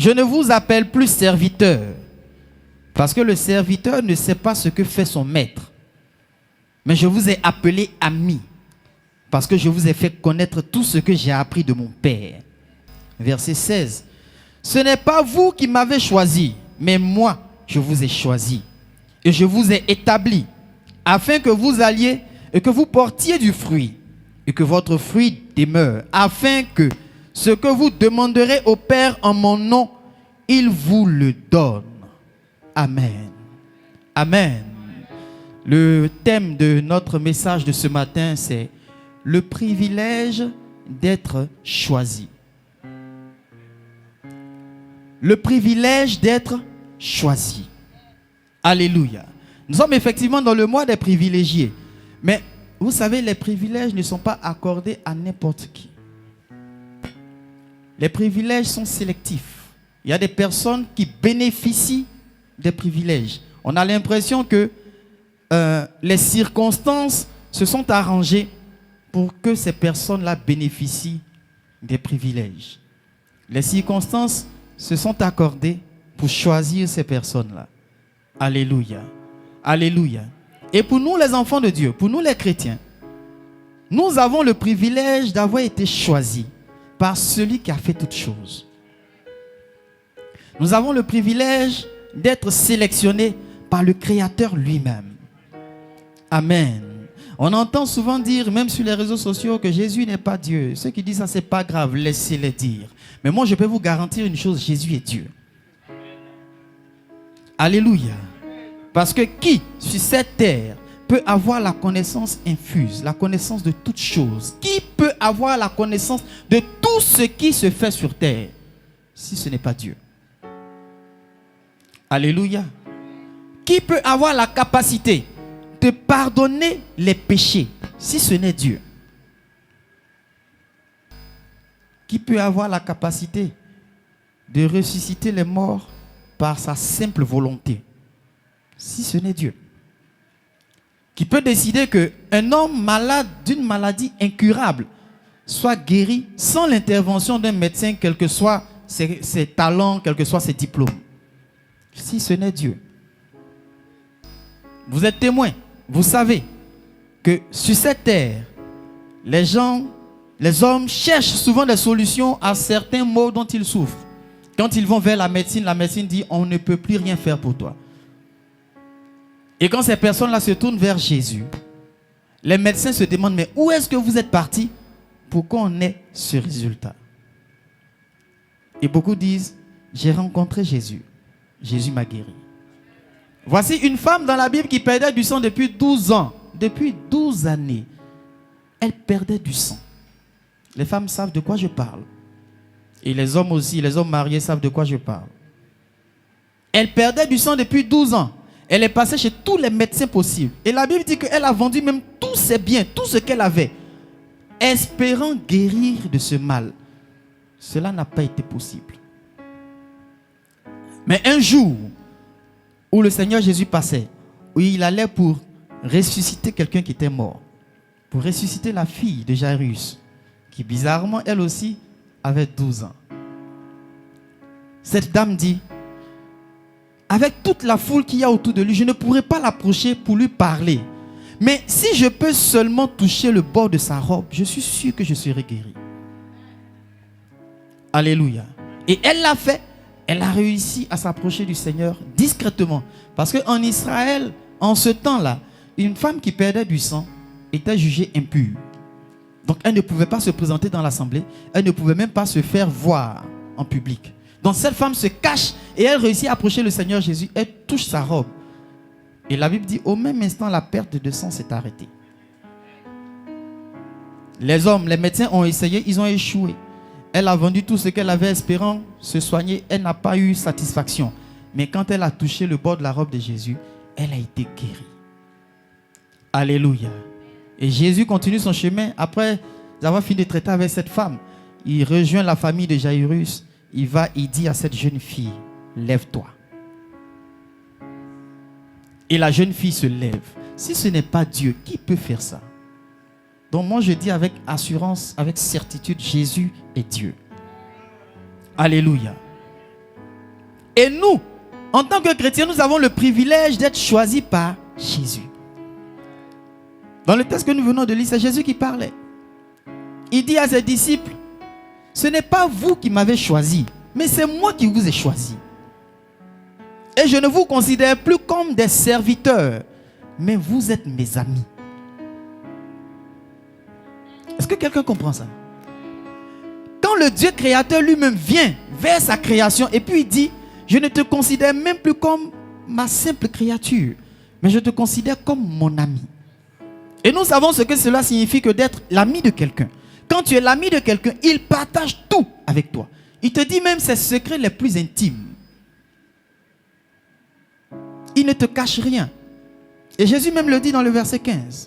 Je ne vous appelle plus serviteur, parce que le serviteur ne sait pas ce que fait son maître. Mais je vous ai appelé ami, parce que je vous ai fait connaître tout ce que j'ai appris de mon Père. Verset 16. Ce n'est pas vous qui m'avez choisi, mais moi, je vous ai choisi. Et je vous ai établi, afin que vous alliez et que vous portiez du fruit, et que votre fruit demeure, afin que ce que vous demanderez au Père en mon nom, il vous le donne. Amen. Amen. Le thème de notre message de ce matin, c'est le privilège d'être choisi. Le privilège d'être choisi. Alléluia. Nous sommes effectivement dans le mois des privilégiés. Mais vous savez, les privilèges ne sont pas accordés à n'importe qui. Les privilèges sont sélectifs. Il y a des personnes qui bénéficient des privilèges. On a l'impression que les circonstances se sont arrangées pour que ces personnes-là bénéficient des privilèges. Les circonstances se sont accordées pour choisir ces personnes-là. Alléluia. Alléluia. Et pour nous les enfants de Dieu, pour nous les chrétiens, nous avons le privilège d'avoir été choisis par celui qui a fait toutes choses. Nous avons le privilège d'être sélectionnés par le Créateur lui-même. Amen. On entend souvent dire, même sur les réseaux sociaux, que Jésus n'est pas Dieu. Ceux qui disent ça, c'est pas grave, laissez-les dire. Mais moi, je peux vous garantir une chose, Jésus est Dieu. Alléluia. Parce que qui, sur cette terre, peut avoir la connaissance infuse, la connaissance de toutes choses? Qui peut avoir la connaissance de tout ce qui se fait sur terre, si ce n'est pas Dieu? Alléluia. Qui peut avoir la capacité de pardonner les péchés, si ce n'est Dieu? Qui peut avoir la capacité de ressusciter les morts par sa simple volonté, si ce n'est Dieu? Qui peut décider qu'un homme malade d'une maladie incurable soit guéri sans l'intervention d'un médecin, quels que soient ses talents, quels que soient ses diplômes, si ce n'est Dieu? Vous êtes témoins, vous savez que sur cette terre, les hommes cherchent souvent des solutions à certains maux dont ils souffrent. Quand ils vont vers la médecine dit on ne peut plus rien faire pour toi. Et quand ces personnes-là se tournent vers Jésus, les médecins se demandent, mais où est-ce que vous êtes partis pour qu'on ait ce résultat? Et beaucoup disent, j'ai rencontré Jésus. Jésus m'a guéri. Voici une femme dans la Bible qui perdait du sang depuis 12 ans. Depuis 12 années, elle perdait du sang. Les femmes savent de quoi je parle. Et les hommes aussi, les hommes mariés savent de quoi je parle. Elle perdait du sang depuis 12 ans. Elle est passée chez tous les médecins possibles. Et la Bible dit qu'elle a vendu même tous ses biens, tout ce qu'elle avait, espérant guérir de ce mal. Cela n'a pas été possible. Mais un jour où le Seigneur Jésus passait, où il allait pour ressusciter quelqu'un qui était mort, pour ressusciter la fille de Jairus, qui bizarrement, elle aussi, avait 12 ans. Cette dame dit, avec toute la foule qu'il y a autour de lui, je ne pourrais pas l'approcher pour lui parler. Mais si je peux seulement toucher le bord de sa robe, je suis sûr que je serai guéri. Alléluia. Et elle l'a fait. Elle a réussi à s'approcher du Seigneur discrètement. Parce qu'en Israël, en ce temps-là, une femme qui perdait du sang était jugée impure. Donc elle ne pouvait pas se présenter dans l'assemblée. Elle ne pouvait même pas se faire voir en public. Donc cette femme se cache et elle réussit à approcher le Seigneur Jésus. Elle touche sa robe. Et la Bible dit, au même instant, la perte de sang s'est arrêtée. Les hommes, les médecins ont essayé, ils ont échoué. Elle a vendu tout ce qu'elle avait espérant se soigner. Elle n'a pas eu satisfaction. Mais quand elle a touché le bord de la robe de Jésus, elle a été guérie. Alléluia. Et Jésus continue son chemin. Après avoir fini de traiter avec cette femme, il rejoint la famille de Jairus. Il va, il dit à cette jeune fille, lève-toi. Et la jeune fille se lève. Si ce n'est pas Dieu, qui peut faire ça? Donc moi je dis avec assurance, avec certitude, Jésus est Dieu. Alléluia. Et nous, en tant que chrétiens, nous avons le privilège d'être choisis par Jésus. Dans le texte que nous venons de lire, c'est Jésus qui parlait. Il dit à ses disciples, ce n'est pas vous qui m'avez choisi, mais c'est moi qui vous ai choisi. Et je ne vous considère plus comme des serviteurs, mais vous êtes mes amis. Est-ce que quelqu'un comprend ça? Quand le Dieu créateur lui-même vient vers sa création et puis il dit, je ne te considère même plus comme ma simple créature, mais je te considère comme mon ami. Et nous savons ce que cela signifie que d'être l'ami de quelqu'un. Quand tu es l'ami de quelqu'un, il partage tout avec toi. Il te dit même ses secrets les plus intimes. Il ne te cache rien. Et Jésus même le dit dans le verset 15.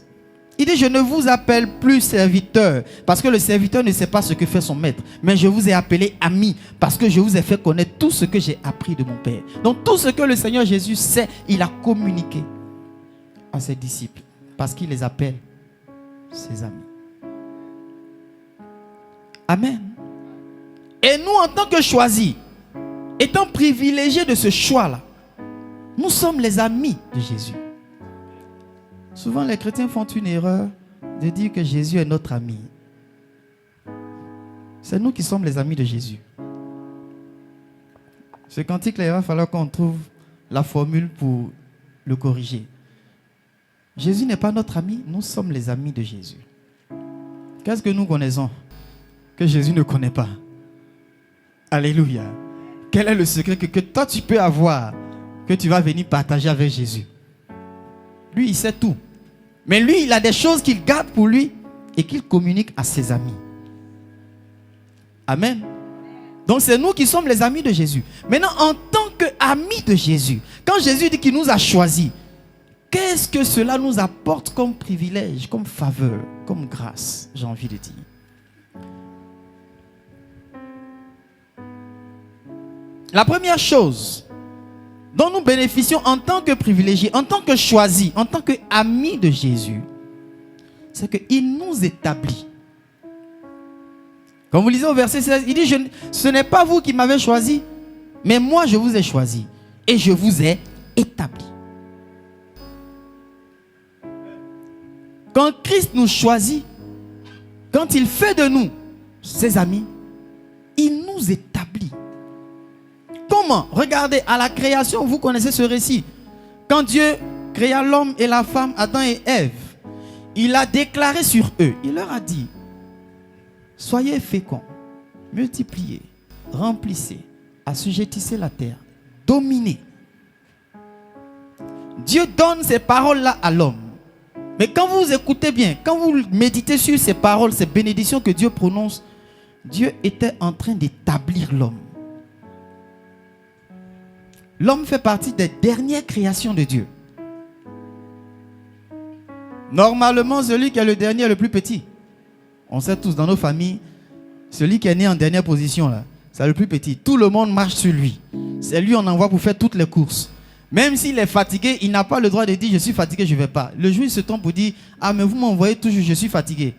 Il dit, je ne vous appelle plus serviteur, parce que le serviteur ne sait pas ce que fait son maître. Mais je vous ai appelé ami, parce que je vous ai fait connaître tout ce que j'ai appris de mon Père. Donc tout ce que le Seigneur Jésus sait, il a communiqué à ses disciples, parce qu'il les appelle ses amis. Amen. Et nous, en tant que choisis, étant privilégiés de ce choix-là, nous sommes les amis de Jésus. Souvent, les chrétiens font une erreur de dire que Jésus est notre ami. C'est nous qui sommes les amis de Jésus. Ce cantique-là, il va falloir qu'on trouve la formule pour le corriger. Jésus n'est pas notre ami, nous sommes les amis de Jésus. Qu'est-ce que nous connaissons que Jésus ne connaît pas? Alléluia. Quel est le secret que toi tu peux avoir, que tu vas venir partager avec Jésus? Lui, il sait tout. Mais lui, il a des choses qu'il garde pour lui et qu'il communique à ses amis. Amen. Donc c'est nous qui sommes les amis de Jésus. Maintenant, en tant qu'amis de Jésus, quand Jésus dit qu'il nous a choisis, qu'est-ce que cela nous apporte comme privilège, comme faveur, comme grâce, j'ai envie de dire? La première chose dont nous bénéficions en tant que privilégiés, en tant que choisis, en tant qu'amis de Jésus, c'est qu'il nous établit. Comme vous lisez au verset 16, il dit, ce n'est pas vous qui m'avez choisi, mais moi je vous ai choisi et je vous ai établi. Quand Christ nous choisit, quand il fait de nous ses amis, il nous établit. Comment? Regardez, à la création, vous connaissez ce récit. Quand Dieu créa l'homme et la femme, Adam et Ève, il a déclaré sur eux, il leur a dit, soyez féconds, multipliez, remplissez, assujettissez la terre, dominez. Dieu donne ces paroles-là à l'homme. Mais quand vous écoutez bien, quand vous méditez sur ces paroles, ces bénédictions que Dieu prononce, Dieu était en train d'établir l'homme. L'homme fait partie des dernières créations de Dieu. Normalement, celui qui est le dernier est le plus petit. On sait tous dans nos familles, celui qui est né en dernière position, là, c'est le plus petit. Tout le monde marche sur lui. C'est lui qu'on envoie pour faire toutes les courses. Même s'il est fatigué, il n'a pas le droit de dire « je suis fatigué, je ne vais pas ». Le jour, il se trompe pour dire « ah, mais vous m'envoyez toujours, je suis fatigué ».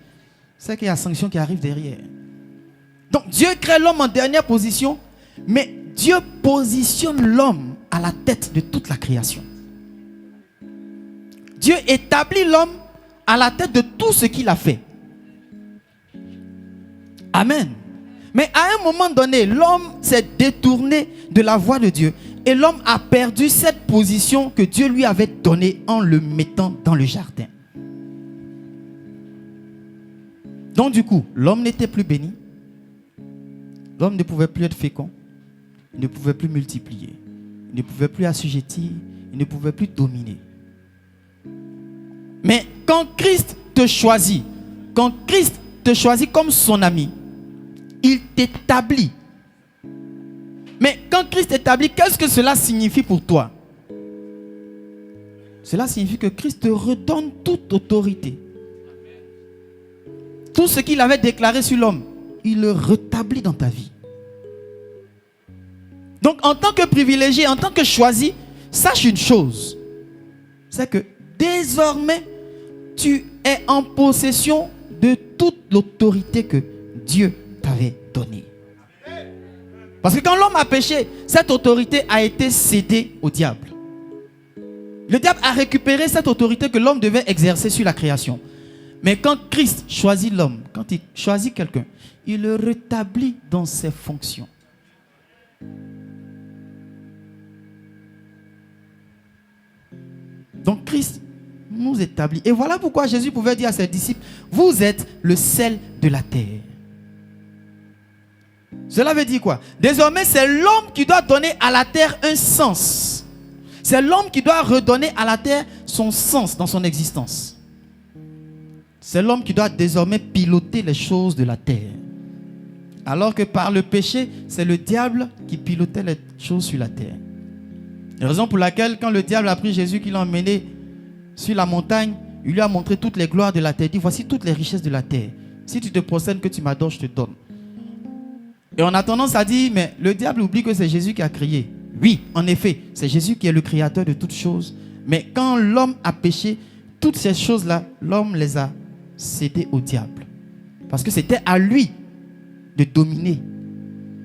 C'est qu'il y a sanction qui arrive derrière. Donc, Dieu crée l'homme en dernière position, mais Dieu positionne l'homme à la tête de toute la création. Dieu établit l'homme à la tête de tout ce qu'il a fait. Amen. Mais à un moment donné, l'homme s'est détourné de la voie de Dieu et l'homme a perdu cette position que Dieu lui avait donnée en le mettant dans le jardin. Donc du coup, l'homme n'était plus béni. L'homme ne pouvait plus être fécond. Il ne pouvait plus multiplier. Il ne pouvait plus assujettir. Il ne pouvait plus dominer. Mais quand Christ te choisit comme son ami, il t'établit. Mais quand Christ t'établit, qu'est-ce que cela signifie pour toi? Cela signifie que Christ te redonne toute autorité. Tout ce qu'il avait déclaré sur l'homme, il le rétablit dans ta vie. Donc en tant que privilégié, en tant que choisi, sache une chose. C'est que désormais, tu es en possession de toute l'autorité que Dieu t'avait donnée. Parce que quand l'homme a péché, cette autorité a été cédée au diable. Le diable a récupéré cette autorité que l'homme devait exercer sur la création. Mais quand Christ choisit l'homme, quand il choisit quelqu'un, il le rétablit dans ses fonctions. Donc Christ nous établit. Et voilà pourquoi Jésus pouvait dire à ses disciples, vous êtes le sel de la terre. Cela veut dire quoi? Désormais, c'est l'homme qui doit donner à la terre un sens. C'est l'homme qui doit redonner à la terre son sens dans son existence. C'est l'homme qui doit désormais piloter les choses de la terre. Alors que par le péché, c'est le diable qui pilotait les choses sur la terre. La raison pour laquelle, quand le diable a pris Jésus, qu'il l'a emmené sur la montagne, il lui a montré toutes les gloires de la terre. Il dit, voici toutes les richesses de la terre. Si tu te procèdes que tu m'adores, je te donne. Et on a tendance à dire, mais le diable oublie que c'est Jésus qui a créé. Oui, en effet, c'est Jésus qui est le créateur de toutes choses. Mais quand l'homme a péché, toutes ces choses-là, l'homme les a cédées au diable. Parce que c'était à lui de dominer.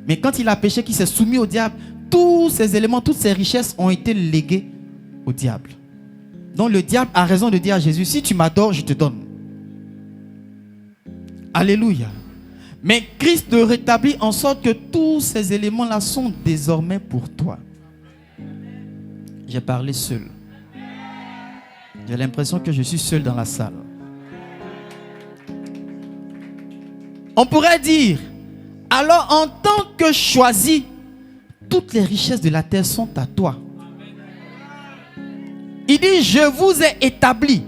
Mais quand il a péché, qu'il s'est soumis au diable, tous ces éléments, toutes ces richesses ont été léguées au diable. Donc le diable a raison de dire à Jésus, si tu m'adores, je te donne. Alléluia. Mais Christ te rétablit en sorte que tous ces éléments-là sont désormais pour toi. J'ai parlé seul. J'ai l'impression que je suis seul dans la salle. On pourrait dire, alors en tant que choisi, toutes les richesses de la terre sont à toi. Il dit, je vous ai établi.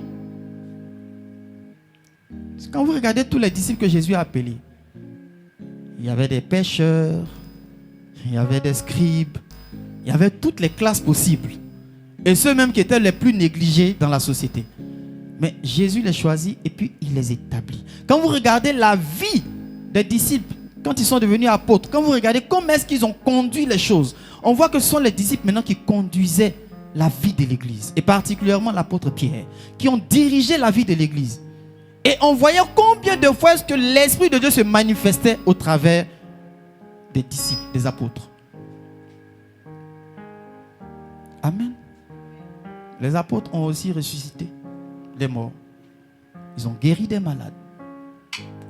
Quand vous regardez tous les disciples que Jésus a appelés, il y avait des pêcheurs, il y avait des scribes, il y avait toutes les classes possibles. Et ceux même qui étaient les plus négligés dans la société. Mais Jésus les choisit et puis il les établit. Quand vous regardez la vie des disciples, quand ils sont devenus apôtres, quand vous regardez comment est-ce qu'ils ont conduit les choses, on voit que ce sont les disciples maintenant qui conduisaient la vie de l'église. Et particulièrement l'apôtre Pierre, qui ont dirigé la vie de l'église. Et on voyait combien de fois est-ce que l'Esprit de Dieu se manifestait au travers des disciples, des apôtres. Amen. Les apôtres ont aussi ressuscité des morts. Ils ont guéri des malades.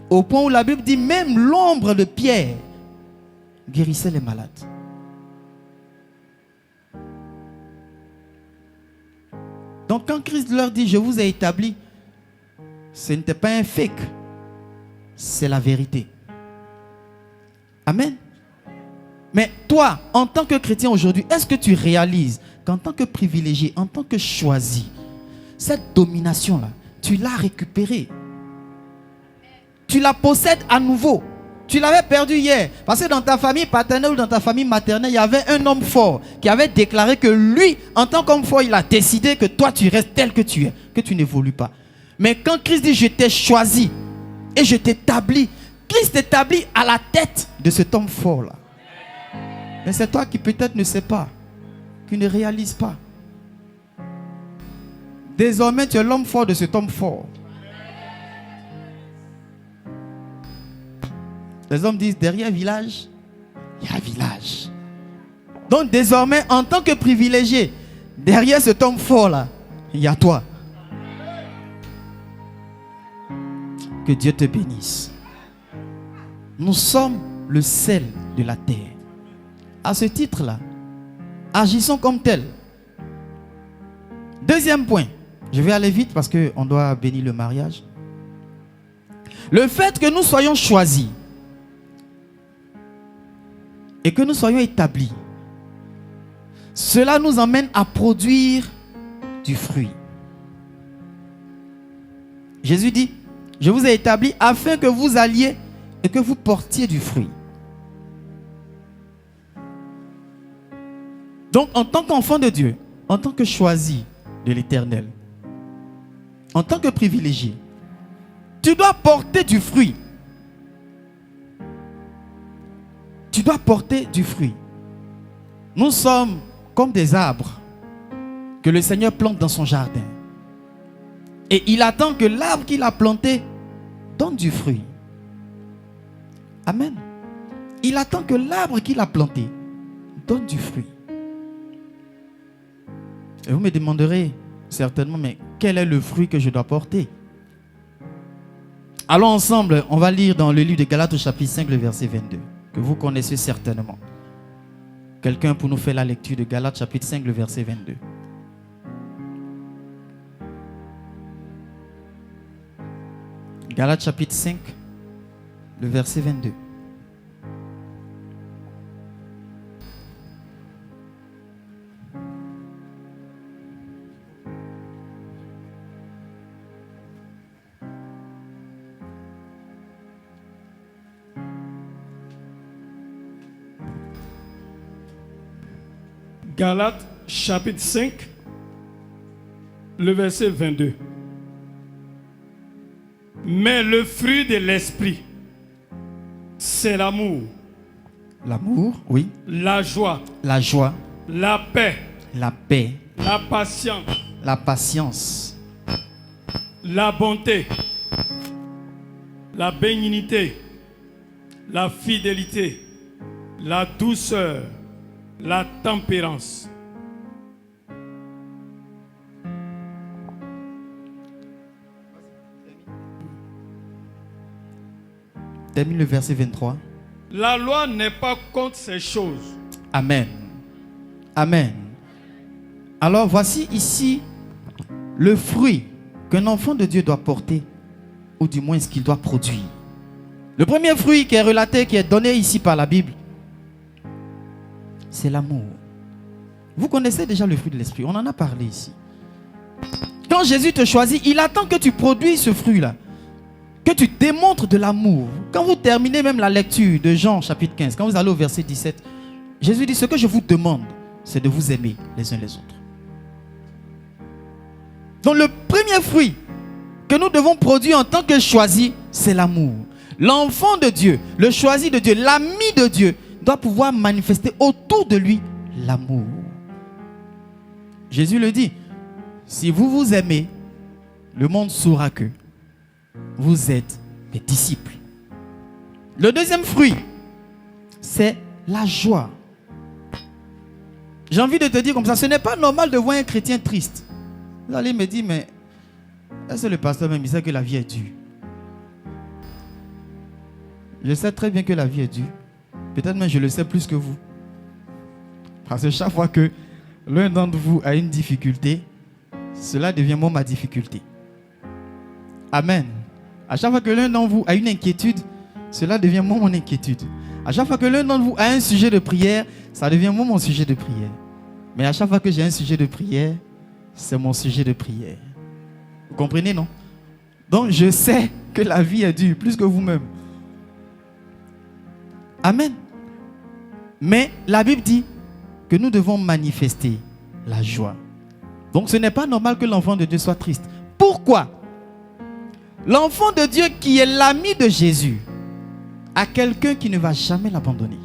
Au point où la Bible dit même l'ombre de Pierre guérissait les malades. Donc quand Christ leur dit, je vous ai établi, ce n'était pas un fake, c'est la vérité. Amen. Mais toi, en tant que chrétien aujourd'hui, est-ce que tu réalises qu'en tant que privilégié, en tant que choisi, cette domination-là, tu l'as récupérée? Tu la possèdes à nouveau. Tu l'avais perdu hier. Parce que dans ta famille paternelle ou dans ta famille maternelle, il y avait un homme fort qui avait déclaré que lui, en tant qu'homme fort, il a décidé que toi, tu restes tel que tu es, que tu n'évolues pas. Mais quand Christ dit, je t'ai choisi et je t'établis, Christ t'établit à la tête de cet homme fort-là. Mais c'est toi qui peut-être ne sais pas, qui ne réalise pas. Désormais, tu es l'homme fort de cet homme fort. Les hommes disent, derrière village, il y a village. Donc désormais, en tant que privilégié, derrière cet homme fort-là, il y a toi. Que Dieu te bénisse. Nous sommes le sel de la terre. À ce titre-là, agissons comme tel. Deuxième point, je vais aller vite parce qu'on doit bénir le mariage. Le fait que nous soyons choisis et que nous soyons établis, cela nous emmène à produire du fruit. Jésus dit, je vous ai établi afin que vous alliez et que vous portiez du fruit. Donc, en tant qu'enfant de Dieu, en tant que choisi de l'Éternel, en tant que privilégié, tu dois porter du fruit. Tu dois porter du fruit. Nous sommes comme des arbres que le Seigneur plante dans son jardin. Et il attend que l'arbre qu'il a planté donne du fruit. Amen. Il attend que l'arbre qu'il a planté donne du fruit. Et vous me demanderez certainement, mais quel est le fruit que je dois porter? Allons ensemble, on va lire dans le livre de Galates au chapitre 5, le verset 22, que vous connaissez certainement. Quelqu'un pour nous faire la lecture de Galates chapitre 5, le verset 22. Galates chapitre 5, le verset 22. Galates chapitre 5, le verset 22. Mais le fruit de l'esprit, c'est l'amour. L'amour, oui. La joie. La joie. La paix. La paix. La patience. La patience. La bonté. La bénignité. La fidélité. La douceur. La tempérance. Termine le verset 23. La loi n'est pas contre ces choses. Amen. Amen. Alors voici ici le fruit qu'un enfant de Dieu doit porter, ou du moins ce qu'il doit produire. Le premier fruit qui est relaté, qui est donné ici par la Bible, c'est l'amour. Vous connaissez déjà le fruit de l'esprit, on en a parlé ici. Quand Jésus te choisit, il attend que tu produises ce fruit-là, que tu démontres de l'amour. Quand vous terminez même la lecture de Jean chapitre 15, quand vous allez au verset 17, Jésus dit: ce que je vous demande, c'est de vous aimer les uns les autres. Donc le premier fruit que nous devons produire en tant que choisi, c'est l'amour. L'enfant de Dieu, le choisi de Dieu, l'ami de Dieu, doit pouvoir manifester autour de lui l'amour. Jésus le dit: si vous vous aimez, le monde saura que vous êtes mes disciples. Le deuxième fruit, c'est la joie. J'ai envie de te dire comme ça, ce n'est pas normal de voir un chrétien triste. Vous allez me dire, mais est-ce que le pasteur même il sait que la vie est dure? Je sais très bien que la vie est dure. Peut-être même je le sais plus que vous. Parce que chaque fois que l'un d'entre vous a une difficulté, cela devient moi ma difficulté. Amen. À chaque fois que l'un d'entre vous a une inquiétude, cela devient moi mon inquiétude. À chaque fois que l'un d'entre vous a un sujet de prière, ça devient moi mon sujet de prière. Mais à chaque fois que j'ai un sujet de prière, c'est mon sujet de prière. Vous comprenez, non? Donc je sais que la vie est dure, plus que vous-même. Amen. Mais la Bible dit que nous devons manifester la joie. Donc ce n'est pas normal que l'enfant de Dieu soit triste. Pourquoi? L'enfant de Dieu qui est l'ami de Jésus a quelqu'un qui ne va jamais l'abandonner.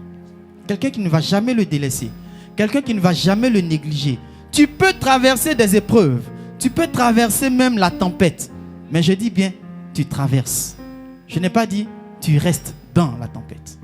Quelqu'un qui ne va jamais le délaisser. Quelqu'un qui ne va jamais le négliger. Tu peux traverser des épreuves. Tu peux traverser même la tempête. Mais je dis bien, tu traverses. Je n'ai pas dit, tu restes dans la tempête.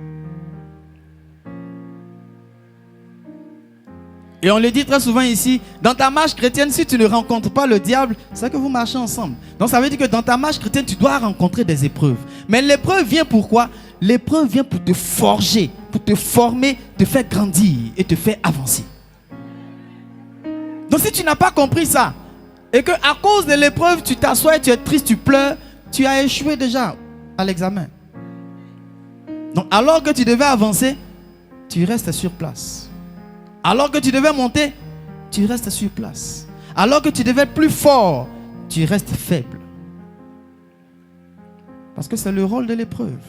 Et on le dit très souvent ici, dans ta marche chrétienne, si tu ne rencontres pas le diable, c'est que vous marchez ensemble. Donc ça veut dire que dans ta marche chrétienne, tu dois rencontrer des épreuves. Mais l'épreuve vient pourquoi? L'épreuve vient pour te forger, pour te former, te faire grandir et te faire avancer. Donc si tu n'as pas compris ça, et que à cause de l'épreuve, tu t'assois, tu es triste, tu pleures, tu as échoué déjà à l'examen. Donc alors que tu devais avancer, tu restes sur place. Alors que tu devais monter, tu restes sur place. Alors que tu devais être plus fort, tu restes faible. Parce que c'est le rôle de l'épreuve.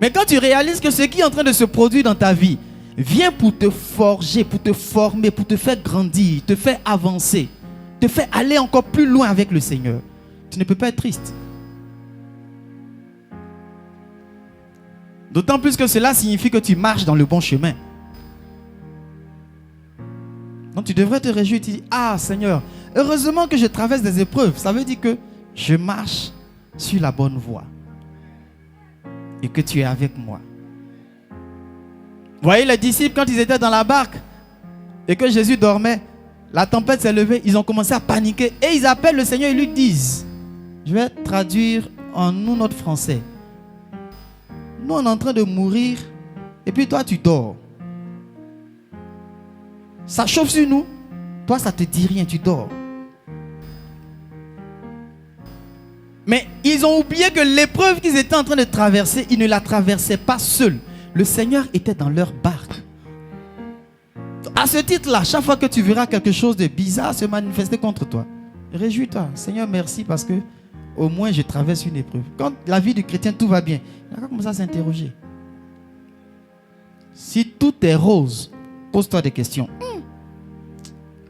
Mais quand tu réalises que ce qui est en train de se produire dans ta vie vient pour te forger, pour te former, pour te faire grandir, te faire avancer, te faire aller encore plus loin avec le Seigneur, tu ne peux pas être triste. D'autant plus que cela signifie que tu marches dans le bon chemin. Donc tu devrais te réjouir et te dire: ah Seigneur, heureusement que je traverse des épreuves. Ça veut dire que je marche sur la bonne voie. Et que tu es avec moi. Voyez les disciples quand ils étaient dans la barque et que Jésus dormait, la tempête s'est levée, ils ont commencé à paniquer et ils appellent le Seigneur et lui disent, je vais traduire en nous notre français. Nous on est en train de mourir et puis toi tu dors. Ça chauffe sur nous, toi ça te dit rien, tu dors. Mais ils ont oublié que l'épreuve qu'ils étaient en train de traverser, ils ne la traversaient pas seuls. Le Seigneur était dans leur barque. À ce titre-là, chaque fois que tu verras quelque chose de bizarre se manifester contre toi, réjouis-toi. Seigneur, merci parce que au moins je traverse une épreuve. Quand la vie du chrétien, tout va bien, il va commencer à s'interroger. Si tout est rose, pose-toi des questions.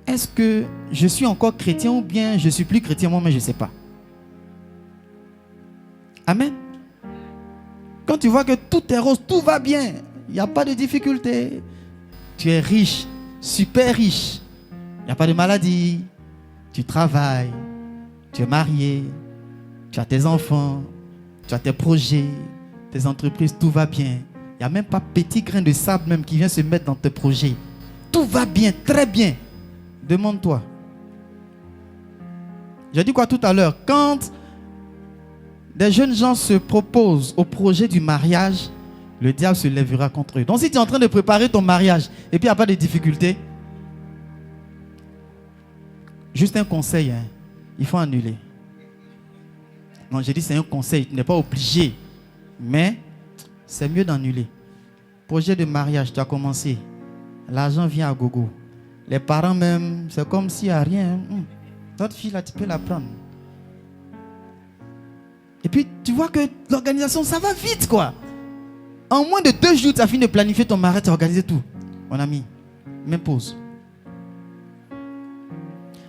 Est-ce que je suis encore chrétien ou bien je suis plus chrétien moi, mais je ne sais pas. Amen. Quand tu vois que tout est rose, tout va bien, il n'y a pas de difficulté. Tu es riche, super riche. Il n'y a pas de maladie. Tu travailles. Tu es marié. Tu as tes enfants. Tu as tes projets. Tes entreprises, tout va bien. Il n'y a même pas petit grain de sable même qui vient se mettre dans tes projets. Tout va bien, très bien. Demande-toi. J'ai dit quoi tout à l'heure? Quand des jeunes gens se proposent au projet du mariage, le diable se lèvera contre eux. Donc si tu es en train de préparer ton mariage et puis il n'y a pas de difficulté, juste un conseil, il faut annuler. Non, j'ai dit c'est un conseil, tu n'es pas obligé, mais c'est mieux d'annuler. Projet de mariage, tu as commencé, l'argent vient à gogo. Les parents même, c'est comme s'il n'y a rien. Notre fille là, tu peux la prendre. Et puis tu vois que l'organisation, ça va vite quoi. En moins de 2 jours, tu as fini de planifier ton mariage, tu as organisé tout. Mon ami, même pause.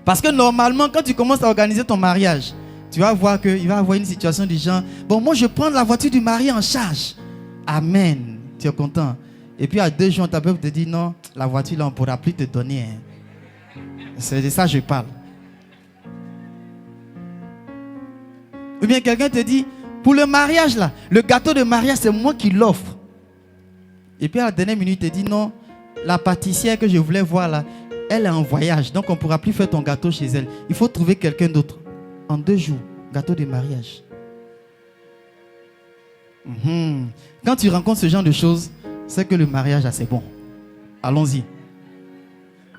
Parce que normalement, quand tu commences à organiser ton mariage, tu vas voir qu'il va y avoir une situation du genre, bon, moi je prends la voiture du mari en charge. Amen. Tu es content. Et puis à 2 jours, ta peuple te dit, non, la voiture là, on ne pourra plus te donner. C'est de ça que je parle. Ou bien quelqu'un te dit, pour le mariage là, le gâteau de mariage, c'est moi qui l'offre. Et puis à la dernière minute, il te dit, non, la pâtissière que je voulais voir là, elle est en voyage, donc on ne pourra plus faire ton gâteau chez elle. Il faut trouver quelqu'un d'autre. En 2 jours, gâteau de mariage. Quand tu rencontres ce genre de choses, c'est que le mariage, c'est bon. Allons-y.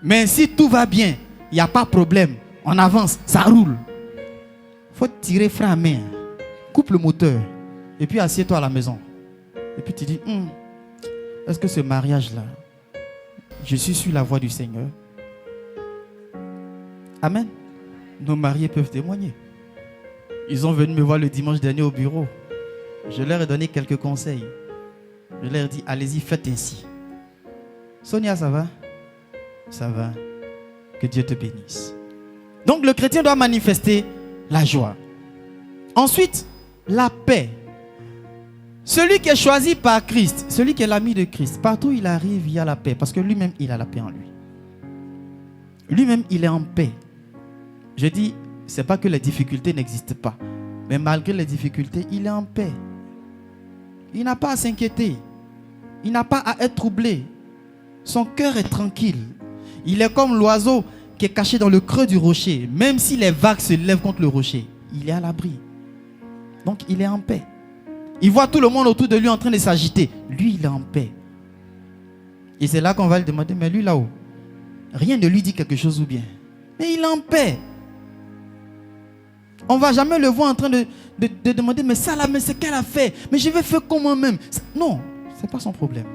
Mais si tout va bien, il n'y a pas de problème, on avance, ça roule. Il faut tirer frein à main, coupe le moteur, et puis assieds-toi à la maison. Et puis tu dis, est-ce que ce mariage-là, je suis sur la voie du Seigneur? Amen. Nos mariés peuvent témoigner. Ils sont venus me voir le dimanche dernier au bureau. Je leur ai donné quelques conseils. Je leur ai dit, allez-y, faites ainsi. Sonia, ça va? Ça va. Que Dieu te bénisse. Donc le chrétien doit manifester la joie. Ensuite, la paix. Celui qui est choisi par Christ, celui qui est l'ami de Christ, partout où il arrive, il y a la paix. Parce que lui-même, il a la paix en lui. Lui-même, il est en paix. Je dis, ce n'est pas que les difficultés n'existent pas. Mais malgré les difficultés, il est en paix. Il n'a pas à s'inquiéter. Il n'a pas à être troublé. Son cœur est tranquille. Il est comme l'oiseau qui est caché dans le creux du rocher. Même si les vagues se lèvent contre le rocher, il est à l'abri. Donc il est en paix. Il voit tout le monde autour de lui en train de s'agiter. Lui, il est en paix. Et c'est là qu'on va lui demander, mais lui là-haut, rien ne lui dit quelque chose ou bien. Mais il est en paix. On ne va jamais le voir en train de demander, mais ça là, mais c'est qu'elle a fait. Mais je vais faire comment même. Non, ce n'est pas son problème.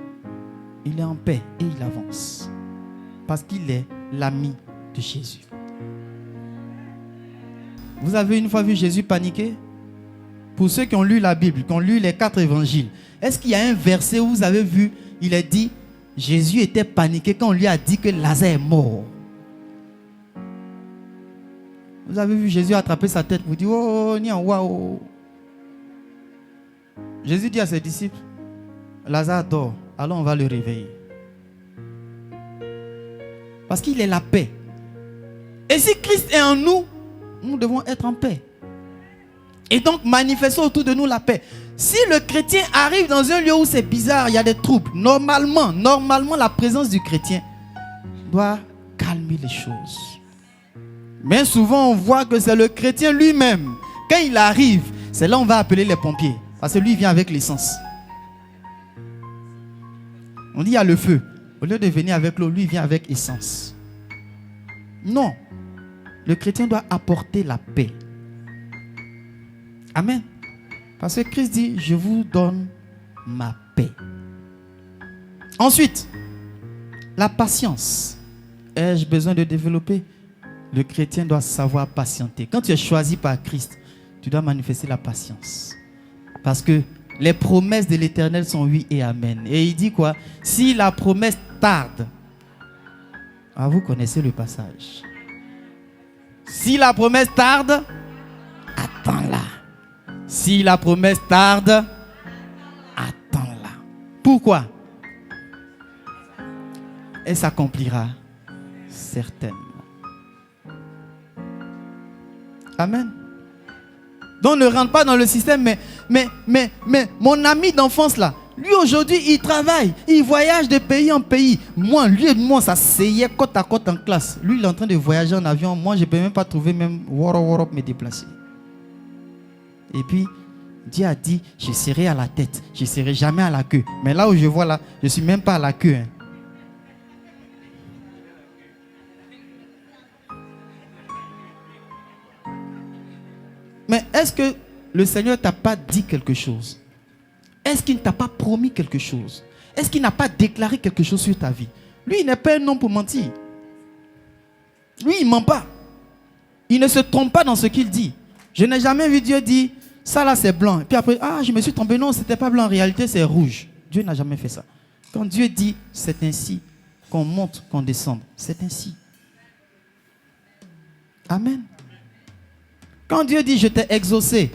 Il est en paix et il avance. Parce qu'il est l'ami de Jésus. Vous avez une fois vu Jésus paniquer? Pour ceux qui ont lu la Bible, qui ont lu les 4 évangiles, est-ce qu'il y a un verset où vous avez vu, il est dit, Jésus était paniqué quand on lui a dit que Lazare est mort? Vous avez vu Jésus attraper sa tête, vous dites, oh, waouh. Jésus dit à ses disciples, Lazare dort, alors on va le réveiller. Parce qu'il est la paix. Et si Christ est en nous, nous devons être en paix. Et donc, manifestons autour de nous la paix. Si le chrétien arrive dans un lieu où c'est bizarre, il y a des troubles, normalement, la présence du chrétien doit calmer les choses. Mais souvent, on voit que c'est le chrétien lui-même. Quand il arrive, c'est là qu'on va appeler les pompiers. Parce que lui, il vient avec l'essence. On dit, il y a le feu. Au lieu de venir avec l'eau, lui, il vient avec essence. Non. Le chrétien doit apporter la paix. Amen. Parce que Christ dit, je vous donne ma paix. Ensuite, la patience. Ai-je besoin de développer? Le chrétien doit savoir patienter. Quand tu es choisi par Christ, tu dois manifester la patience. Parce que les promesses de l'Éternel sont oui et amen. Et il dit quoi? Si la promesse tarde, vous connaissez le passage. Si la promesse tarde, attends-la. Si la promesse tarde, attends-la. Pourquoi? Elle s'accomplira certainement. Amen. Donc ne rentre pas dans le système, mais mon ami d'enfance là, lui aujourd'hui il travaille, il voyage de pays en pays. Moi, ça s'essayait côte à côte en classe. Lui il est en train de voyager en avion. Moi je ne peux même pas trouver même Woro me déplacer. Et puis Dieu a dit, je serai à la tête, je ne serai jamais à la queue. Mais là où je vois là, je ne suis même pas à la queue. Mais est-ce que le Seigneur ne t'a pas dit quelque chose? Est-ce qu'il ne t'a pas promis quelque chose? Est-ce qu'il n'a pas déclaré quelque chose sur ta vie? Lui, il n'est pas un homme pour mentir. Lui, il ne ment pas. Il ne se trompe pas dans ce qu'il dit. Je n'ai jamais vu Dieu dire, ça là c'est blanc. Et puis après, je me suis trompé. Non, ce n'était pas blanc. En réalité, c'est rouge. Dieu n'a jamais fait ça. Quand Dieu dit, c'est ainsi qu'on monte, qu'on descende. C'est ainsi. Amen. Quand Dieu dit, je t'ai exaucé,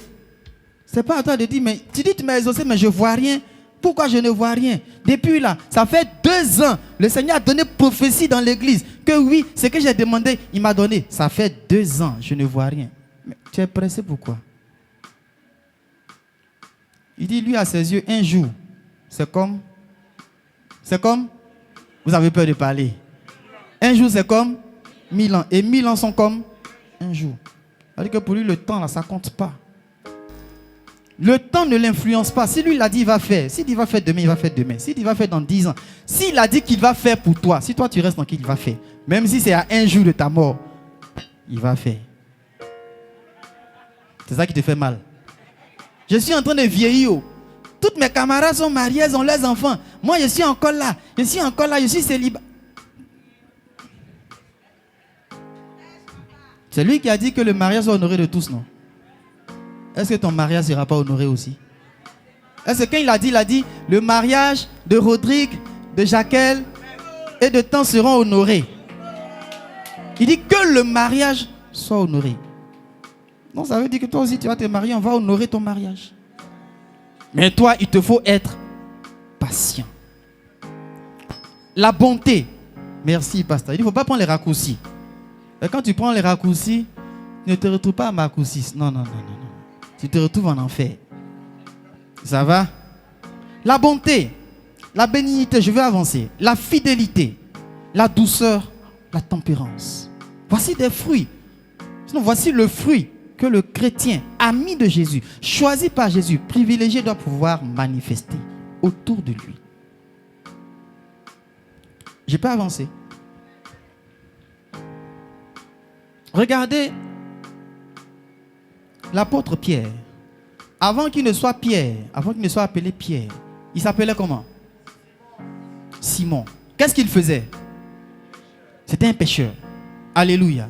ce n'est pas à toi de dire, mais tu dis, tu m'as exaucé, mais je ne vois rien. Pourquoi je ne vois rien? Depuis là, ça fait 2 ans, le Seigneur a donné prophétie dans l'église, que oui, ce que j'ai demandé, il m'a donné. Ça fait 2 ans, je ne vois rien. Mais tu es pressé pourquoi? Il dit, lui, à ses yeux, un jour, c'est comme, vous avez peur de parler. Un jour, c'est comme 1000 ans. Et 1000 ans sont comme un jour. C'est-à-dire que pour lui, le temps, là, ça ne compte pas. Le temps ne l'influence pas. Si lui, il a dit, il va faire. S'il dit, il va faire demain, il va faire demain. S'il dit, il va faire dans 10 ans. S'il a dit qu'il va faire pour toi, si toi, tu restes tranquille, il va faire. Même si c'est à un jour de ta mort, il va faire. C'est ça qui te fait mal. Je suis en train de vieillir. Toutes mes camarades sont mariées, elles ont leurs enfants. Moi, je suis encore là. Je suis célibataire. C'est lui qui a dit que le mariage soit honoré de tous, non? Est-ce que ton mariage ne sera pas honoré aussi? Est-ce que quand il a dit, le mariage de Rodrigue, de Jacquel et de tant seront honorés. Il dit que le mariage soit honoré. Non, ça veut dire que toi aussi tu vas te marier, on va honorer ton mariage. Mais toi, il te faut être patient. La bonté. Merci, pasteur. Il ne faut pas prendre les raccourcis. Et quand tu prends les raccourcis, ne te retrouve pas à Marcoussis. Non. Tu te retrouves en enfer. Ça va? La bonté, la bénignité, je vais avancer. La fidélité, la douceur, la tempérance. Voici des fruits. Sinon, voici le fruit que le chrétien, ami de Jésus, choisi par Jésus, privilégié, doit pouvoir manifester autour de lui. Je peux avancer. Regardez l'apôtre Pierre. Avant qu'il ne soit Pierre, avant qu'il ne soit appelé Pierre, il s'appelait comment? Simon. Qu'est-ce qu'il faisait? C'était un pécheur. Alléluia.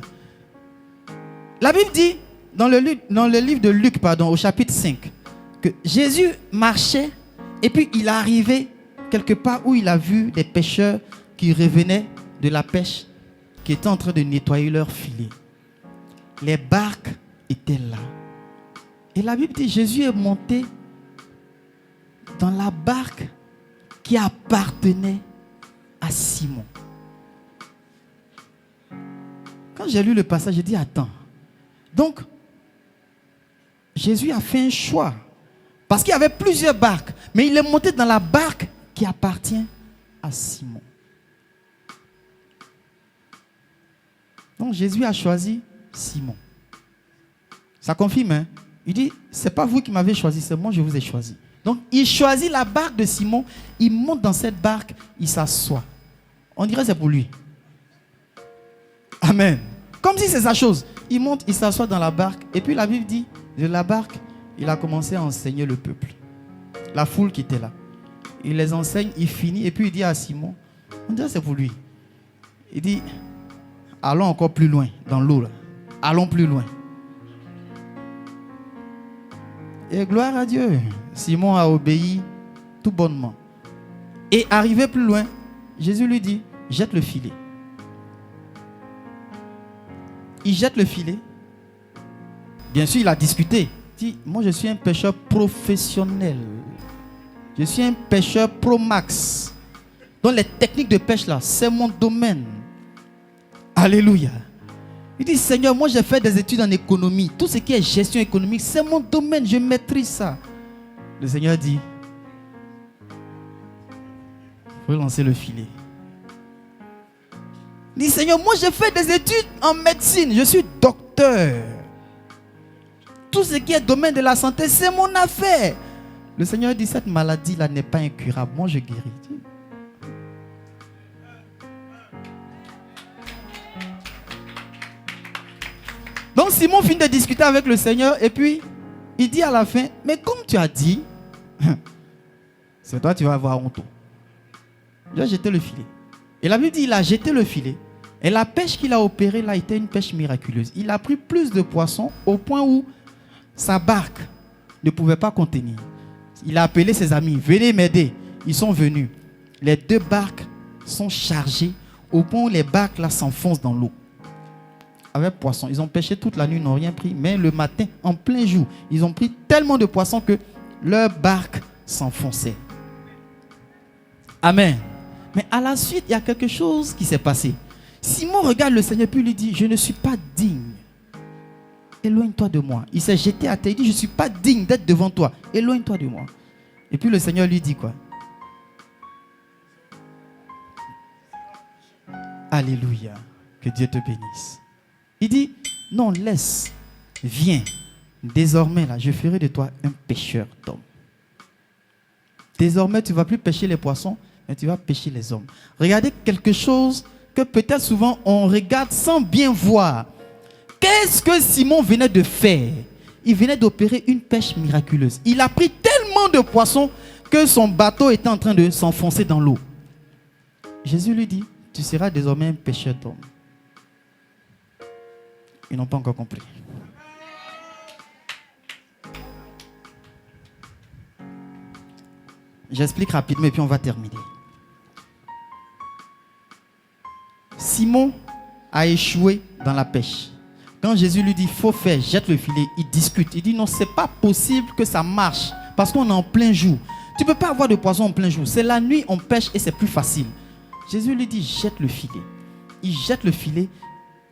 La Bible dit, dans le livre de Luc, au chapitre 5, que Jésus marchait et puis il est arrivé quelque part où il a vu des pêcheurs qui revenaient de la pêche, qui étaient en train de nettoyer leurs filets. Les barques étaient là. Et la Bible dit, Jésus est monté dans la barque qui appartenait à Simon. Quand j'ai lu le passage, j'ai dit, attends. Donc, Jésus a fait un choix. Parce qu'il y avait plusieurs barques. Mais il est monté dans la barque qui appartient à Simon. Donc Jésus a choisi Simon. Ça confirme, hein? Il dit, c'est pas vous qui m'avez choisi, c'est moi je vous ai choisi. Donc il choisit la barque de Simon, il monte dans cette barque, il s'assoit. On dirait que c'est pour lui. Amen. Comme si c'est sa chose. Il monte, il s'assoit dans la barque. Et puis la Bible dit, de la barque, il a commencé à enseigner le peuple. La foule qui était là. Il les enseigne, il finit. Et puis il dit à Simon, on dirait que c'est pour lui. Il dit, allons encore plus loin dans l'eau là. Allons plus loin. Et gloire à Dieu. Simon a obéi tout bonnement. Et arrivé plus loin, Jésus lui dit, jette le filet. Il jette le filet. Bien sûr, il a discuté. Il dit, moi je suis un pêcheur professionnel. Je suis un pêcheur pro max. Donc les techniques de pêche là, c'est mon domaine. Alléluia. Il dit, Seigneur, moi j'ai fait des études en économie. Tout ce qui est gestion économique, c'est mon domaine, je maîtrise ça. Le Seigneur dit, il faut lancer le filet. Il dit, Seigneur, moi j'ai fait des études en médecine, je suis docteur. Tout ce qui est domaine de la santé, c'est mon affaire. Le Seigneur dit, cette maladie-là n'est pas incurable, moi je guéris. Donc Simon finit de discuter avec le Seigneur et puis il dit à la fin, mais comme tu as dit, c'est toi tu vas avoir honte. Il a jeté le filet. Et la Bible dit, il a jeté le filet. Et la pêche qu'il a opérée là était une pêche miraculeuse. Il a pris plus de poissons au point où sa barque ne pouvait pas contenir. Il a appelé ses amis, venez m'aider. Ils sont venus. Les deux barques sont chargées au point où les barques là s'enfoncent dans l'eau. Avec poissons. Ils ont pêché toute la nuit, ils n'ont rien pris. Mais le matin, en plein jour, ils ont pris tellement de poissons que leur barque s'enfonçait. Amen. Mais à la suite, il y a quelque chose qui s'est passé. Simon regarde le Seigneur puis lui dit, je ne suis pas digne. Éloigne-toi de moi. Il s'est jeté à terre. Il dit, je ne suis pas digne d'être devant toi. Éloigne-toi de moi. Et puis le Seigneur lui dit quoi? Alléluia. Que Dieu te bénisse. Il dit, non, laisse, viens. Désormais, là, je ferai de toi un pêcheur d'hommes. Désormais, tu ne vas plus pêcher les poissons, mais tu vas pêcher les hommes. Regardez quelque chose que peut-être souvent on regarde sans bien voir. Qu'est-ce que Simon venait de faire? Il venait d'opérer une pêche miraculeuse. Il a pris tellement de poissons que son bateau était en train de s'enfoncer dans l'eau. Jésus lui dit, tu seras désormais un pêcheur d'hommes. Ils n'ont pas encore compris. J'explique rapidement et puis on va terminer. Simon a échoué dans la pêche. Quand Jésus lui dit, il faut faire, jette le filet, il discute. Il dit, non, c'est pas possible que ça marche parce qu'on est en plein jour. Tu ne peux pas avoir de poisson en plein jour. C'est la nuit, on pêche et c'est plus facile. Jésus lui dit, jette le filet. Il jette le filet.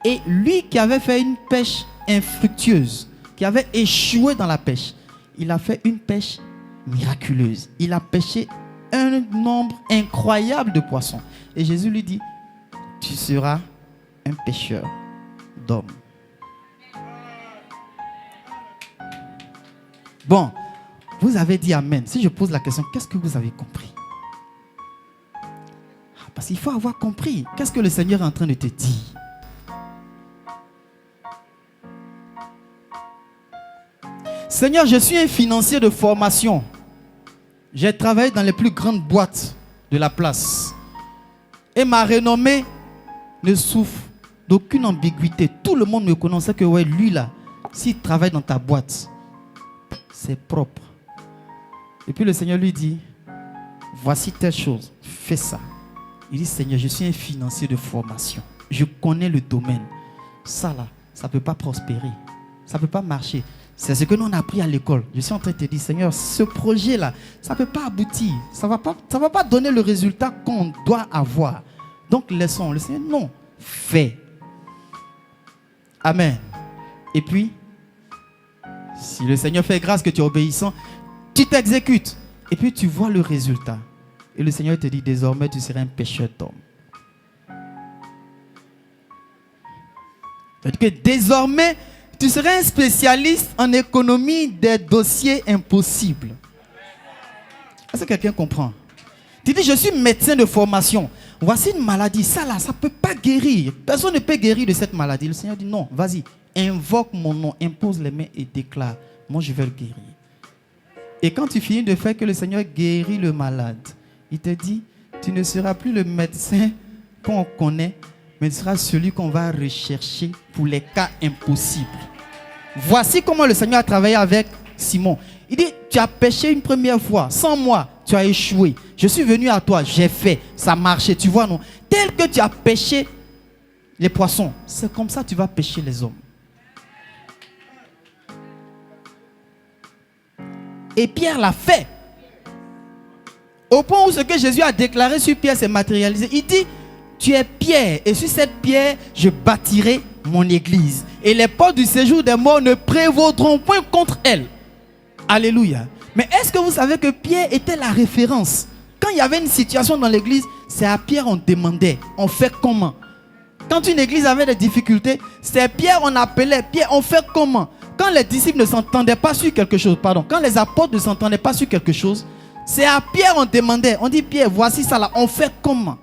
Et lui qui avait fait une pêche infructueuse, qui avait échoué dans la pêche, il a fait une pêche miraculeuse. Il a pêché un nombre incroyable de poissons. Et Jésus lui dit, tu seras un pêcheur d'hommes. Bon, vous avez dit amen. Si je pose la question, qu'est-ce que vous avez compris? Parce qu'il faut avoir compris. Qu'est-ce que le Seigneur est en train de te dire? Seigneur, je suis un financier de formation. J'ai travaillé dans les plus grandes boîtes de la place. Et ma renommée ne souffre d'aucune ambiguïté. Tout le monde me connaissait que ouais, lui là, s'il travaille dans ta boîte, c'est propre. Et puis le Seigneur lui dit, voici telle chose, fais ça. Il dit, Seigneur, je suis un financier de formation. Je connais le domaine. Ça là, ça ne peut pas prospérer. Ça ne peut pas marcher. C'est ce que nous on a appris à l'école. Je suis en train de te dire, Seigneur, ce projet-là, ça ne peut pas aboutir. Ça ne va pas donner le résultat qu'on doit avoir. Donc laissons. Le Seigneur, non, fais. Amen. Et puis, Si le Seigneur fait grâce que tu es obéissant, tu t'exécutes. Et puis tu vois le résultat. Et le Seigneur te dit, désormais, tu seras un pécheur d'homme. C'est-à-dire que désormais, tu seras un spécialiste en économie des dossiers impossibles. Est-ce que quelqu'un comprend? Tu dis, je suis médecin de formation. Voici une maladie. Ça là, ça ne peut pas guérir. Personne ne peut guérir de cette maladie. Le Seigneur dit, non, vas-y, invoque mon nom, impose les mains et déclare, moi je vais le guérir. Et quand tu finis de faire que le Seigneur guérit le malade, il te dit, tu ne seras plus le médecin qu'on connaît, mais tu seras celui qu'on va rechercher pour les cas impossibles. Voici comment le Seigneur a travaillé avec Simon. Il dit, tu as péché une première fois, sans moi, tu as échoué. Je suis venu à toi, j'ai fait, ça marchait, tu vois, non? Tel que tu as péché les poissons, c'est comme ça que tu vas pécher les hommes. Et Pierre l'a fait. Au point où ce que Jésus a déclaré sur Pierre s'est matérialisé. Il dit, tu es Pierre, et sur cette pierre, je bâtirai mon église. Et les portes du séjour des morts ne prévaudront point contre elle. Alléluia. Mais est-ce que vous savez que Pierre était la référence? Quand il y avait une situation dans l'église, c'est à Pierre on demandait, on fait comment? Quand une église avait des difficultés, c'est Pierre on appelait, Pierre on fait comment? Quand les disciples ne s'entendaient pas sur quelque chose, quand les apôtres ne s'entendaient pas sur quelque chose, c'est à Pierre on demandait, on dit Pierre, voici ça là, on fait comment?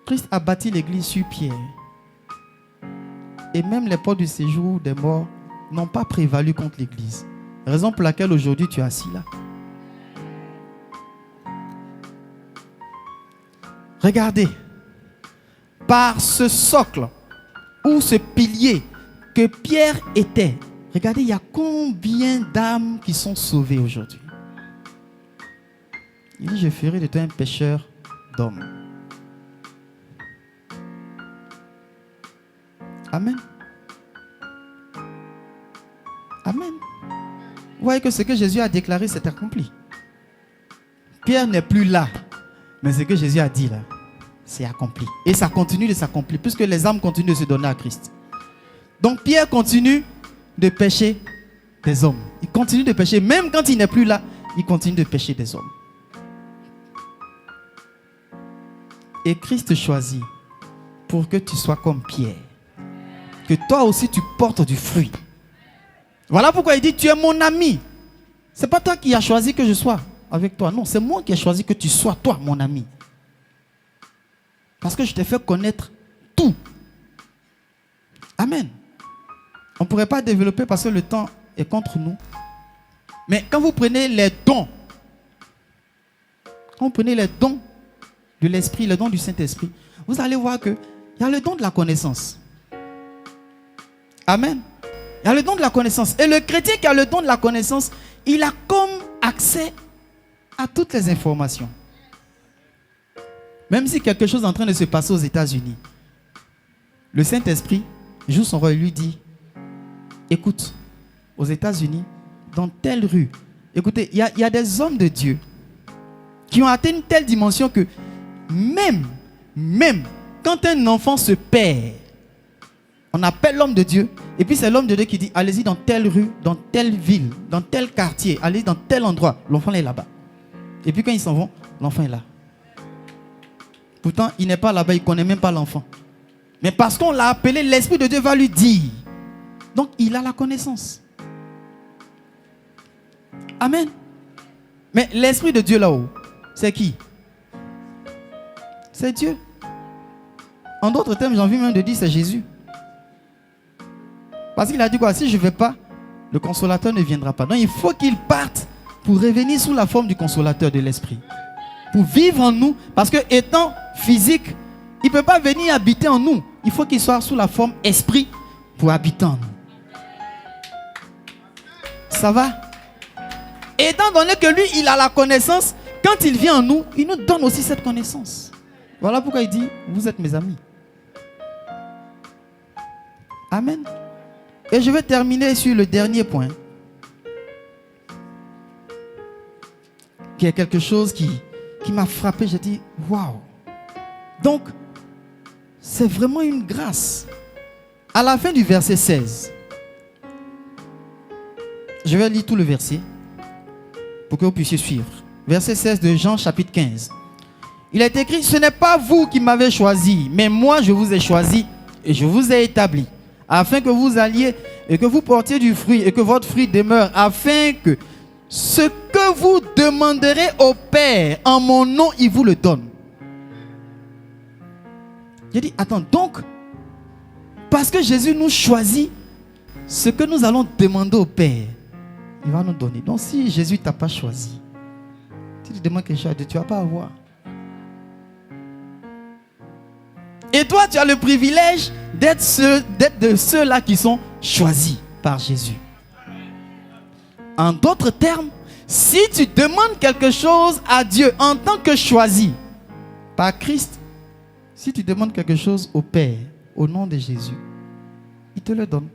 Christ a bâti l'église sur Pierre. Et même les portes du séjour des morts n'ont pas prévalu contre l'église. Raison pour laquelle aujourd'hui tu es assis là. Regardez, par ce socle ou ce pilier que Pierre était, regardez, il y a combien d'âmes qui sont sauvées aujourd'hui. Il dit, je ferai de toi un pécheur d'hommes. Amen. Amen. Vous voyez que ce que Jésus a déclaré, c'est accompli. Pierre n'est plus là. Mais ce que Jésus a dit là, c'est accompli. Et ça continue de s'accomplir, puisque les âmes continuent de se donner à Christ. Donc Pierre continue de pécher des hommes. Il continue de pécher. Même quand il n'est plus là, il continue de pécher des hommes. Et Christ choisit pour que tu sois comme Pierre. Que toi aussi tu portes du fruit. Voilà pourquoi il dit, tu es mon ami. Ce n'est pas toi qui as choisi que je sois avec toi. Non, c'est moi qui ai choisi que tu sois toi, mon ami. Parce que je t'ai fait connaître tout. Amen. On ne pourrait pas développer parce que le temps est contre nous. Mais quand vous prenez les dons, de l'Esprit, les dons du Saint-Esprit, vous allez voir qu'il y a le don de la connaissance. Amen. Il y a le don de la connaissance. Et le chrétien qui a le don de la connaissance, il a comme accès à toutes les informations. Même si quelque chose est en train de se passer aux États-Unis, le Saint-Esprit joue son rôle et lui dit, écoute, aux États-Unis, dans telle rue, écoutez, il y a des hommes de Dieu qui ont atteint une telle dimension que même quand un enfant se perd, on appelle l'homme de Dieu, et puis c'est l'homme de Dieu qui dit, allez-y dans telle rue, dans telle ville, dans tel quartier, allez dans tel endroit, l'enfant est là-bas. Et puis quand ils s'en vont, l'enfant est là. Pourtant, il n'est pas là-bas, il ne connaît même pas l'enfant. Mais parce qu'on l'a appelé, l'Esprit de Dieu va lui dire. Donc, il a la connaissance. Amen. Mais l'Esprit de Dieu là-haut, c'est qui? C'est Dieu. En d'autres termes, j'ai envie même de dire, c'est Jésus. Parce qu'il a dit quoi? Si je ne vais pas, le consolateur ne viendra pas. Donc, il faut qu'il parte pour revenir sous la forme du consolateur de l'Esprit. Pour vivre en nous. Parce que étant physique, il ne peut pas venir habiter en nous. Il faut qu'il soit sous la forme esprit pour habiter en nous. Ça va? Étant donné que lui, il a la connaissance, quand il vient en nous, il nous donne aussi cette connaissance. Voilà pourquoi il dit, vous êtes mes amis. Amen. Et je vais terminer sur le dernier point. Qui est quelque chose qui m'a frappé. J'ai dit, waouh. Donc, c'est vraiment une grâce À la fin du verset 16, je vais lire tout le verset pour que vous puissiez suivre. Verset 16 de Jean chapitre 15. Il est écrit, ce n'est pas vous qui m'avez choisi, mais moi je vous ai choisi et je vous ai établi, afin que vous alliez et que vous portiez du fruit et que votre fruit demeure, afin que ce que vous demanderez au Père en mon nom, il vous le donne. J'ai dit, attends, donc, parce que Jésus nous choisit, ce que nous allons demander au Père, il va nous donner. Donc si Jésus ne t'a pas choisi, si tu demandes quelque chose à Dieu, tu ne vas pas avoir. Et toi, tu as le privilège d'être de ceux-là qui sont choisis par Jésus. En d'autres termes, si tu demandes quelque chose à Dieu en tant que choisi par Christ, si tu demandes quelque chose au Père, au nom de Jésus, il te le donne.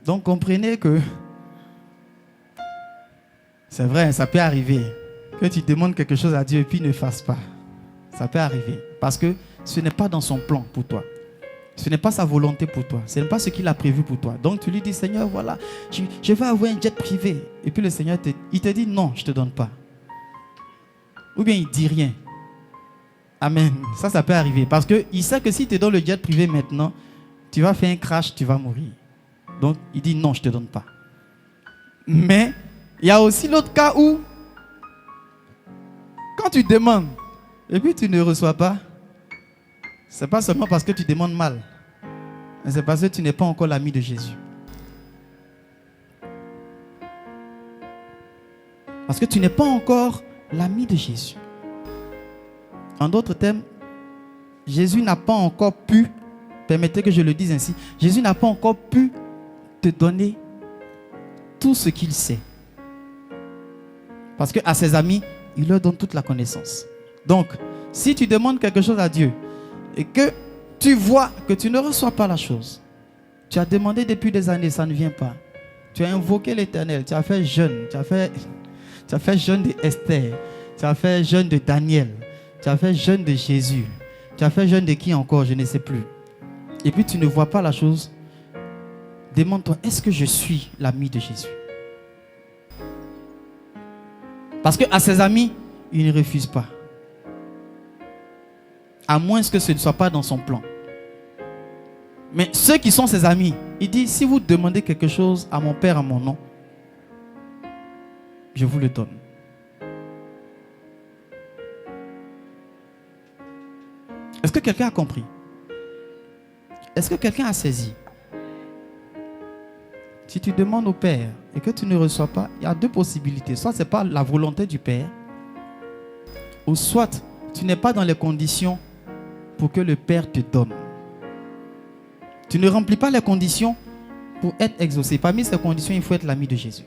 Donc comprenez que c'est vrai, ça peut arriver que tu demandes quelque chose à Dieu et puis il ne fasse pas. Ça peut arriver parce que ce n'est pas dans son plan pour toi. Ce n'est pas sa volonté pour toi. Ce n'est pas ce qu'il a prévu pour toi. Donc tu lui dis, Seigneur, voilà, je vais avoir un jet privé. Et puis le Seigneur il te dit, non, je ne te donne pas. Ou bien il ne dit rien. Amen. Ça peut arriver. Parce qu'il sait que si tu te donne le jet privé maintenant, tu vas faire un crash, tu vas mourir. Donc il dit, non, je ne te donne pas. Mais il y a aussi l'autre cas où, quand tu demandes, et puis tu ne reçois pas, ce n'est pas seulement parce que tu demandes mal, mais c'est parce que tu n'es pas encore l'ami de Jésus. Parce que tu n'es pas encore l'ami de Jésus. En d'autres termes, Jésus n'a pas encore pu, permettez que je le dise ainsi, Jésus n'a pas encore pu te donner tout ce qu'il sait. Parce qu'à ses amis, il leur donne toute la connaissance. Donc, si tu demandes quelque chose à Dieu et que tu vois que tu ne reçois pas la chose, tu as demandé depuis des années, ça ne vient pas. Tu as invoqué l'Éternel, tu as fait jeûne, tu as fait jeûne de Esther, tu as fait jeûne de Daniel, tu as fait jeûne de Jésus, tu as fait jeûne de qui encore, je ne sais plus. Et puis tu ne vois pas la chose, demande-toi, est-ce que je suis l'ami de Jésus? Parce qu'à ses amis, il ne refuse pas. À moins que ce ne soit pas dans son plan. Mais ceux qui sont ses amis, il dit, si vous demandez quelque chose à mon Père en mon nom, je vous le donne. Est-ce que quelqu'un a compris? Est-ce que quelqu'un a saisi? Si tu demandes au Père et que tu ne reçois pas, il y a deux possibilités. Soit ce n'est pas la volonté du Père, ou soit tu n'es pas dans les conditions pour que le Père te donne. Tu ne remplis pas les conditions pour être exaucé. Parmi ces conditions, il faut être l'ami de Jésus.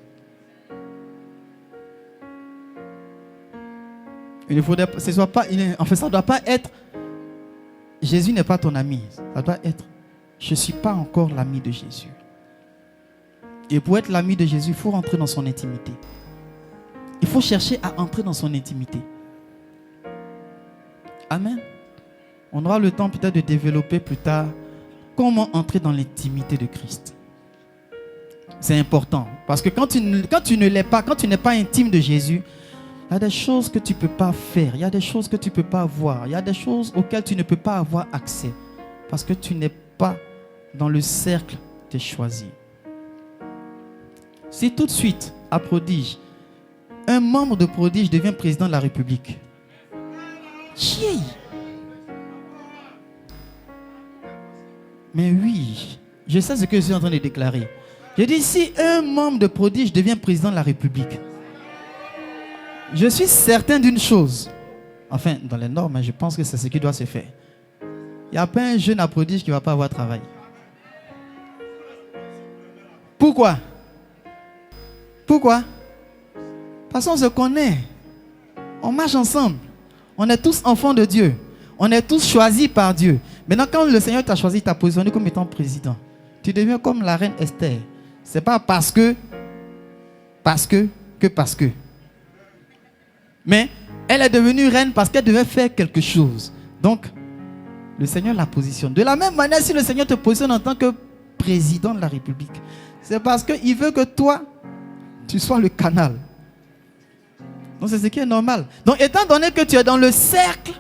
Il ne faudrait, ça ne doit pas être, Jésus n'est pas ton ami. Ça doit être, je ne suis pas encore l'ami de Jésus. Et pour être l'ami de Jésus, il faut rentrer dans son intimité. Il faut chercher à entrer dans son intimité. Amen. On aura le temps peut-être de développer plus tard comment entrer dans l'intimité de Christ. C'est important. Parce que quand tu ne l'es pas, quand tu n'es pas intime de Jésus, il y a des choses que tu ne peux pas faire. Il y a des choses que tu ne peux pas voir. Il y a des choses auxquelles tu ne peux pas avoir accès. Parce que tu n'es pas dans le cercle des choisis. Si tout de suite, à Prodige, un membre de Prodige devient président de la République, chier. Mais oui, je sais ce que je suis en train de déclarer. Je dis, si un membre de Prodige devient président de la République, je suis certain d'une chose. Enfin, dans les normes, je pense que c'est ce qui doit se faire. Il n'y a pas un jeune à Prodige qui ne va pas avoir travail. Pourquoi? Pourquoi? Parce qu'on se connaît. On marche ensemble. On est tous enfants de Dieu. On est tous choisis par Dieu. Maintenant, quand le Seigneur t'a choisi, t'a positionné comme étant président, tu deviens comme la reine Esther. Ce n'est pas parce que. Mais Elle est devenue reine parce qu'elle devait faire quelque chose. Donc, le Seigneur la positionne. De la même manière, si le Seigneur te positionne en tant que président de la République, c'est parce qu'il veut que toi, tu sois le canal. Donc, c'est ce qui est normal. Donc, étant donné que tu es dans le cercle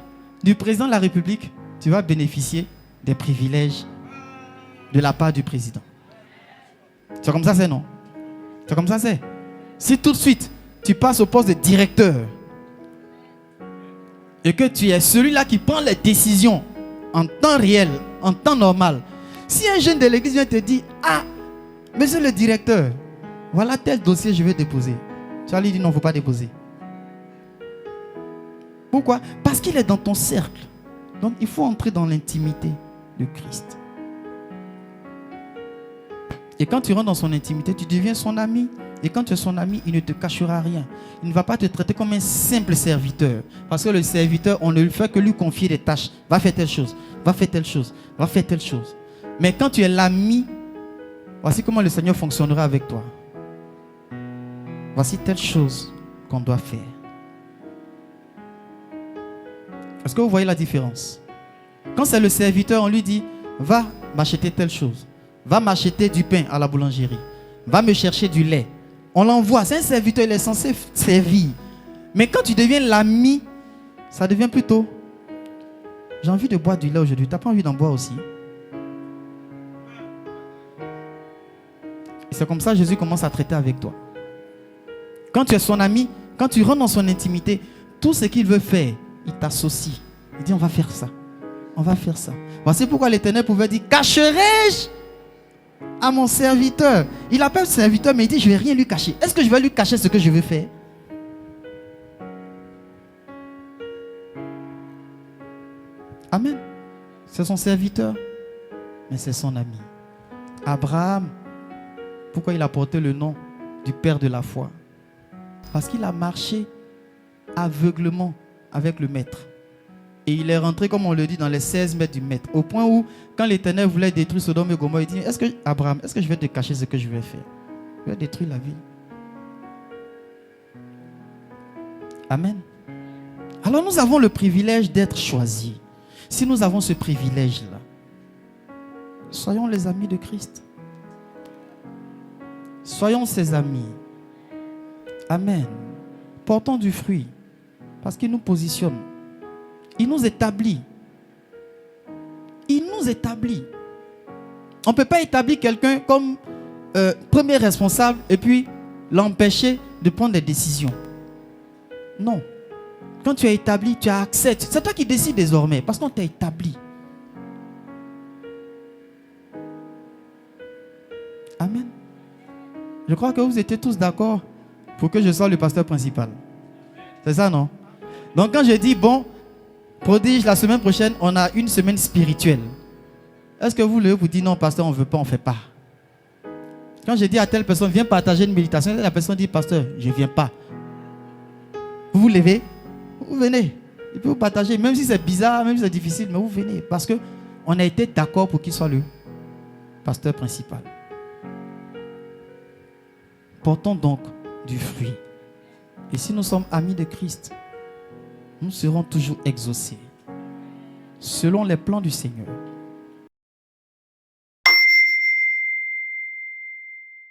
du président de la République, tu vas bénéficier des privilèges de la part du président. C'est comme ça, c'est non? C'est comme ça, c'est. Si tout de suite, tu passes au poste de directeur et que tu es celui-là qui prend les décisions en temps réel, en temps normal, si un jeune de l'église vient te dire, ah, monsieur le directeur, voilà tel dossier je vais déposer. Tu vas lui dire non, il ne faut pas déposer. Pourquoi? Parce qu'il est dans ton cercle. Donc il faut entrer dans l'intimité de Christ. Et quand tu rentres dans son intimité, tu deviens son ami. Et quand tu es son ami, il ne te cachera rien. Il ne va pas te traiter comme un simple serviteur. Parce que le serviteur, on ne lui fait que lui confier des tâches. Va faire telle chose, va faire telle chose, va faire telle chose. Mais quand tu es l'ami, voici comment le Seigneur fonctionnera avec toi. Voici telle chose qu'on doit faire. Est-ce que vous voyez la différence? Quand c'est le serviteur, on lui dit, va m'acheter telle chose. Va m'acheter du pain à la boulangerie. Va me chercher du lait. On l'envoie. C'est un serviteur, il est censé servir. Mais quand tu deviens l'ami, ça devient plutôt, j'ai envie de boire du lait aujourd'hui. Tu n'as pas envie d'en boire aussi? Et c'est comme ça que Jésus commence à traiter avec toi. Quand tu es son ami, quand tu rentres dans son intimité, tout ce qu'il veut faire, il t'associe. Il dit, on va faire ça. On va faire ça. Voici pourquoi l'Éternel pouvait dire, cacherai-je à mon serviteur? Il appelle serviteur, mais il dit, je ne vais rien lui cacher. Est-ce que je vais lui cacher ce que je veux faire? Amen. C'est son serviteur, mais c'est son ami. Abraham, pourquoi il a porté le nom du père de la foi? Parce qu'il a marché aveuglement avec le maître. Et il est rentré, comme on le dit, dans les 16 mètres du maître. Au point où, quand l'Éternel voulait détruire Sodome et Gomorrhe, il dit, Abraham, est-ce que je vais te cacher ce que je vais faire? Je vais détruire la ville. Amen. Alors nous avons le privilège d'être choisis. Si nous avons ce privilège-là, soyons les amis de Christ. Soyons ses amis. Amen. Portons du fruit. Parce qu'il nous positionne. Il nous établit. Il nous établit. On ne peut pas établir quelqu'un comme premier responsable et puis l'empêcher de prendre des décisions. Non. Quand tu es établi, tu as accès. C'est toi qui décides désormais parce qu'on t'a établi. Amen. Je crois que vous étiez tous d'accord pour que je sois le pasteur principal. C'est ça, non? Donc quand je dis, bon, prodige, la semaine prochaine, on a une semaine spirituelle. Est-ce que vous dites, non, pasteur, on ne veut pas, on ne fait pas? Quand je dis à telle personne, viens partager une méditation, la personne dit, pasteur, je ne viens pas. Vous vous levez, vous venez. Il peut vous partager, même si c'est bizarre, même si c'est difficile, mais vous venez. Parce qu'on a été d'accord pour qu'il soit le pasteur principal. Portons donc du fruit. Et si nous sommes amis de Christ, nous serons toujours exaucés selon les plans du Seigneur.